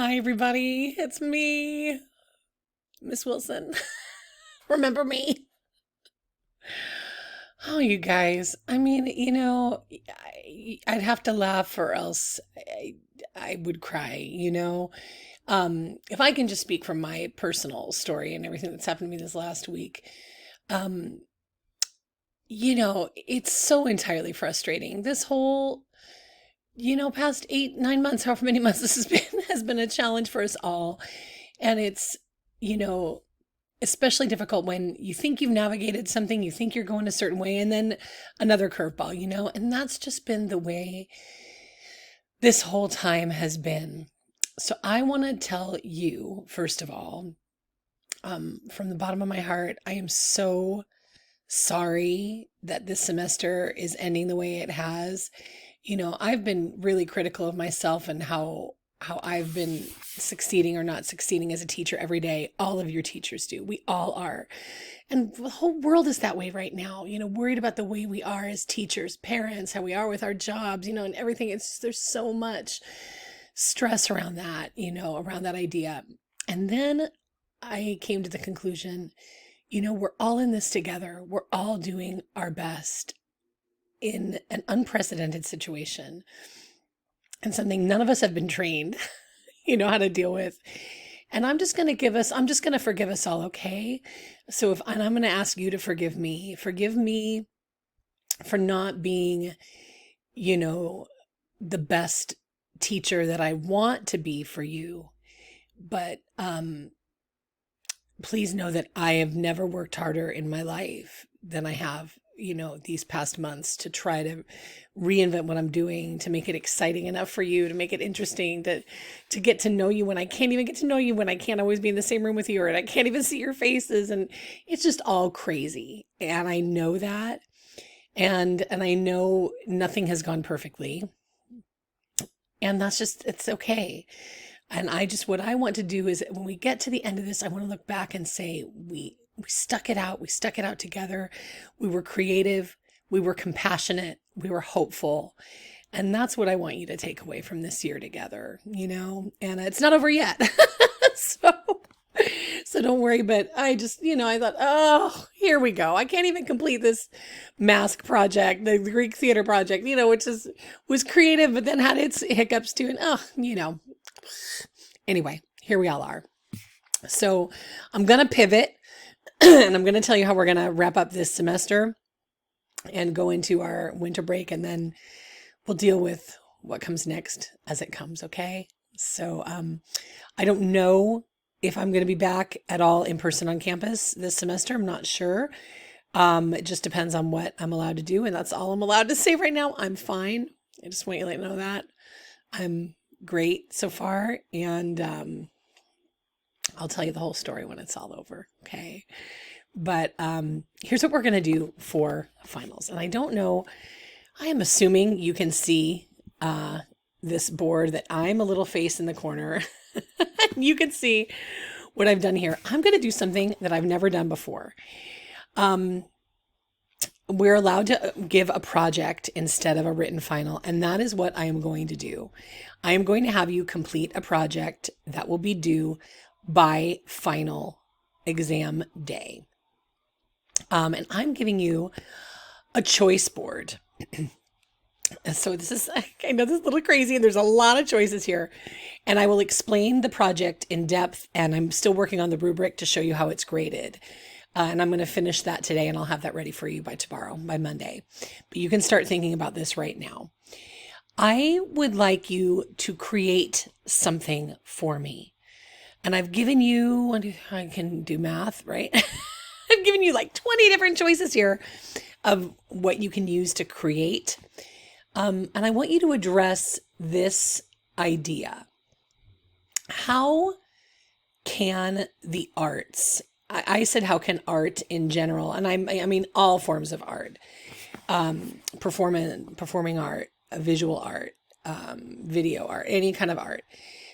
Hi, everybody. It's me, Miss Wilson. Remember me? Oh, you guys. I'd have to laugh or else I would cry. If I can just speak from my personal story and everything that's happened to me this last week, um, it's so entirely frustrating. This whole, past 8, 9 months, however many months this has been, has been a challenge for us all. And it's, you know, especially difficult when you think you've navigated something, you think you're going a certain way, and then another curveball, and that's just been the way this whole time has been. So I want to tell you, first of all, from the bottom of my heart, I am so sorry that this semester is ending the way it has. I've been really critical of myself and how I've been succeeding or not succeeding as a teacher every day. All of your teachers do. We all are. And the whole world is that way right now, worried about the way we are as teachers, parents, how we are with our jobs, and everything. There's so much stress around that, around that idea. And then I came to the conclusion, we're all in this together. We're all doing our best in an unprecedented situation and something none of us have been trained, how to deal with. And I'm just going to forgive us all. Okay. So and I'm going to ask you to forgive me for not being, the best teacher that I want to be for you. But, please know that I have never worked harder in my life than I have, these past months to try to reinvent what I'm doing, to make it exciting enough for you, to make it interesting, to get to know you when I can't even get to know you, when I can't always be in the same room with you, or I can't even see your faces. And it's just all crazy. And I know that. And I know nothing has gone perfectly. And it's okay. And what I want to do is when we get to the end of this, I want to look back and say, we stuck it out. We stuck it out together. We were creative. We were compassionate. We were hopeful. And that's what I want you to take away from this year together, and it's not over yet. So don't worry. But I just, I thought, oh, here we go. I can't even complete this mask project, the Greek theater project, which was creative, but then had its hiccups too. And, anyway, here we all are. So I'm going to pivot and I'm going to tell you how we're going to wrap up this semester and go into our winter break. And then we'll deal with what comes next as it comes. Okay. So, I don't know if I'm going to be back at all in person on campus this semester. I'm not sure. It just depends on what I'm allowed to do. And that's all I'm allowed to say right now. I'm fine. I just want you to know that I'm great so far. And, I'll tell you the whole story when it's all over. Okay. But, here's what we're going to do for finals. And I don't know, I am assuming you can see, this board that I'm a little face in the corner. You can see what I've done here. I'm going to do something that I've never done before. We're allowed to give a project instead of a written final, and that is what I am going to do. I am going to have you complete a project that will be due by final exam day. And I'm giving you a choice board. And so I know this is a little crazy and there's a lot of choices here, and I will explain the project in depth, and I'm still working on the rubric to show you how it's graded. And I'm going to finish that today, and I'll have that ready for you by tomorrow, by Monday. But you can start thinking about this right now. I would like you to create something for me. And I've given you, I can do math, right? I've given you like 20 different choices here of what you can use to create. And I want you to address this idea. How can the arts, I said, how can art in general, and I mean all forms of art, performing art, visual art, video art, any kind of art.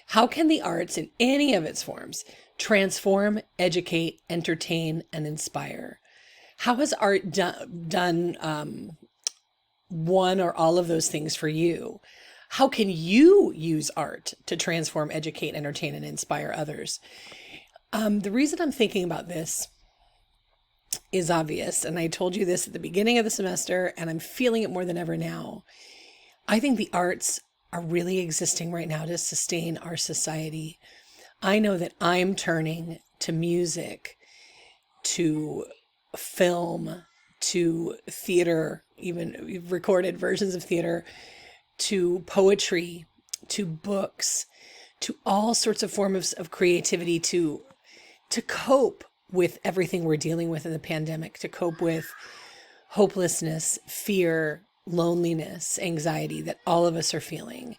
How can the arts in any of its forms transform, educate, entertain, and inspire? How has art done one or all of those things for you? how can you use art to transform, educate, entertain, and inspire others? The reason I'm thinking about this is obvious, and I told you this at the beginning of the semester, and I'm feeling it more than ever now. I think the arts are really existing right now to sustain our society. I know that I'm turning to music, to film, to theater, even recorded versions of theater, to poetry, to books, to all sorts of forms of creativity to cope with everything we're dealing with in the pandemic, to cope with hopelessness, fear, loneliness, anxiety that all of us are feeling.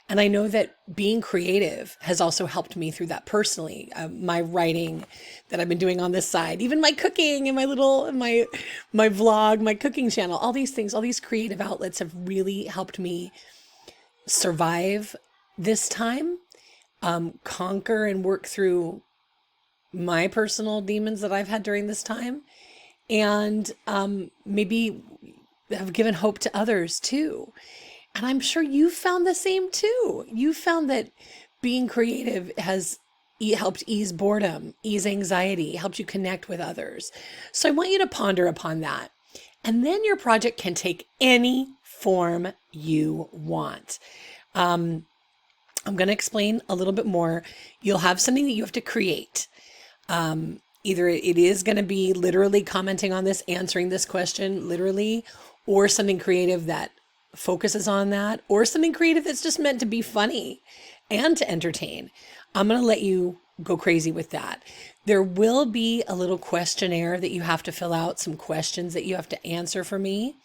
And I know that being creative has also helped me through that personally. My writing that I've been doing on this side, even my cooking and my vlog, my cooking channel, all these things, all these creative outlets have really helped me survive this time, conquer and work through my personal demons that I've had during this time, and maybe have given hope to others too. And I'm sure you found the same too. You found that being creative has helped ease boredom, ease anxiety, helped you connect with others. So I want you to ponder upon that. And then your project can take any form you want. I'm going to explain a little bit more. You'll have something that you have to create. Either it is going to be literally commenting on this, answering this question literally, or something creative that focuses on that, or something creative that's just meant to be funny and to entertain. I'm going to let you go crazy with that. There will be a little questionnaire that you have to fill out, some questions that you have to answer for me.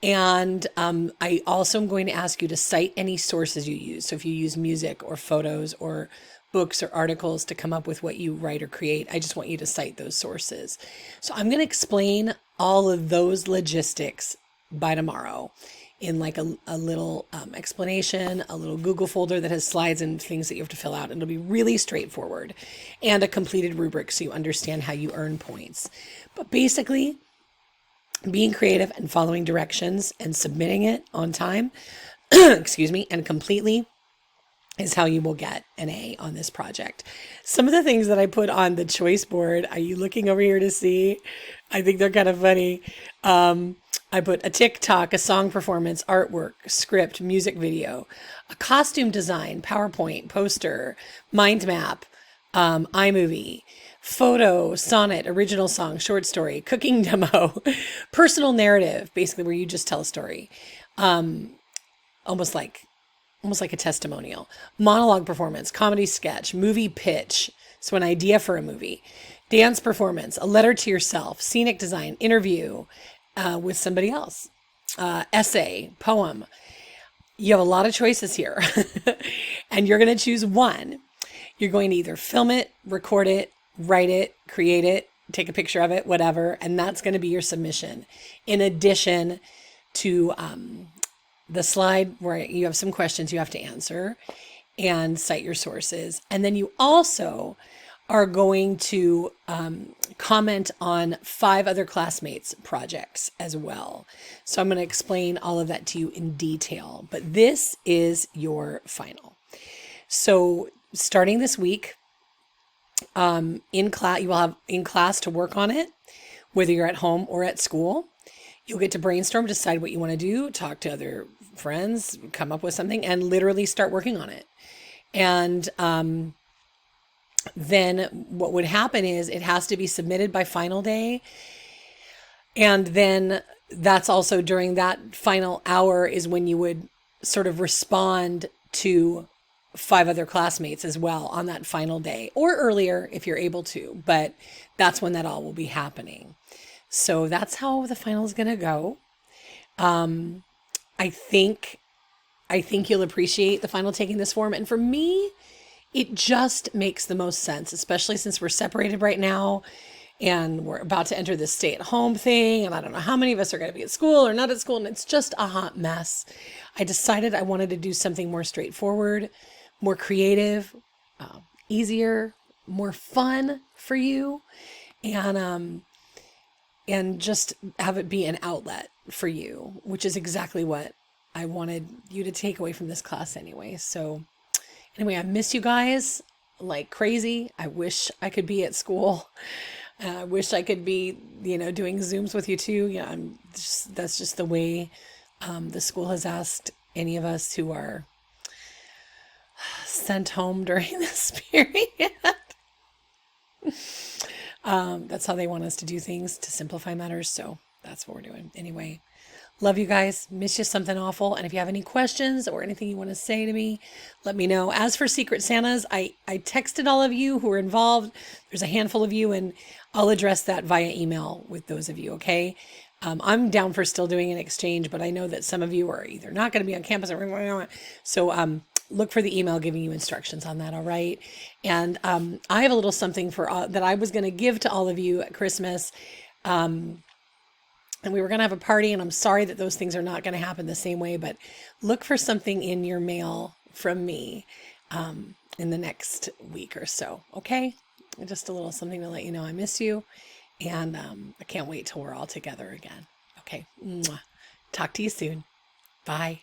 And I also am going to ask you to cite any sources you use. So if you use music or photos or books or articles to come up with what you write or create, I just want you to cite those sources. So I'm going to explain all of those logistics by tomorrow in like a little explanation, a little Google folder that has slides and things that you have to fill out. And it'll be really straightforward, and a completed rubric so you understand how you earn points. But basically, being creative and following directions and submitting it on time, excuse me, and completely is how you will get an A on this project. Some of the things that I put on the choice board, are you looking over here to see? I think they're kind of funny. I put a TikTok, a song performance, artwork, script, music video, a costume design, PowerPoint, poster, mind map, iMovie, photo, sonnet, original song, short story, cooking demo, personal narrative, basically where you just tell a story, almost like a testimonial, monologue performance, comedy sketch, movie pitch, so an idea for a movie, dance performance, a letter to yourself, scenic design, interview with somebody else, essay, poem. You have a lot of choices here, and you're going to choose one. You're going to either film it, record it, write it, create it, take a picture of it, whatever, and that's going to be your submission. In addition to the slide where you have some questions you have to answer and cite your sources. And then you also are going to comment on 5 other classmates' projects as well. So I'm going to explain all of that to you in detail, but this is your final. So starting this week, in class, you will have in class to work on it, whether you're at home or at school. You'll get to brainstorm, decide what you want to do, talk to other friends, come up with something, and literally start working on it. And then what would happen is it has to be submitted by final day. And then that's also during that final hour is when you would sort of respond to 5 other classmates as well on that final day, or earlier if you're able to, but that's when that all will be happening. So that's how the final is going to go. I think you'll appreciate the final taking this form. And for me, it just makes the most sense, especially since we're separated right now and we're about to enter this stay-at-home thing. And I don't know how many of us are going to be at school or not at school. And it's just a hot mess. I decided I wanted to do something more straightforward, more creative, easier, more fun for you. And just have it be an outlet for you, which is exactly what I wanted you to take away from this class anyway. So anyway, I miss you guys like crazy. I wish I could be at school. I wish I could be, doing Zooms with you too. Yeah, that's just the way the school has asked any of us who are sent home during this period. That's how they want us to do things, to simplify matters. So that's what we're doing. Anyway, love you guys. Miss you something awful. And if you have any questions or anything you want to say to me, let me know. As for Secret Santas, I texted all of you who were involved. There's a handful of you, and I'll address that via email with those of you, okay? I'm down for still doing an exchange, but I know that some of you are either not going to be on campus or so look for the email giving you instructions on that, all right? And I have a little something that I was going to give to all of you at Christmas. And we were going to have a party, and I'm sorry that those things are not going to happen the same way, but look for something in your mail from me in the next week or so, okay? Just a little something to let you know I miss you, and I can't wait till we're all together again. Okay, mwah. Talk to you soon. Bye.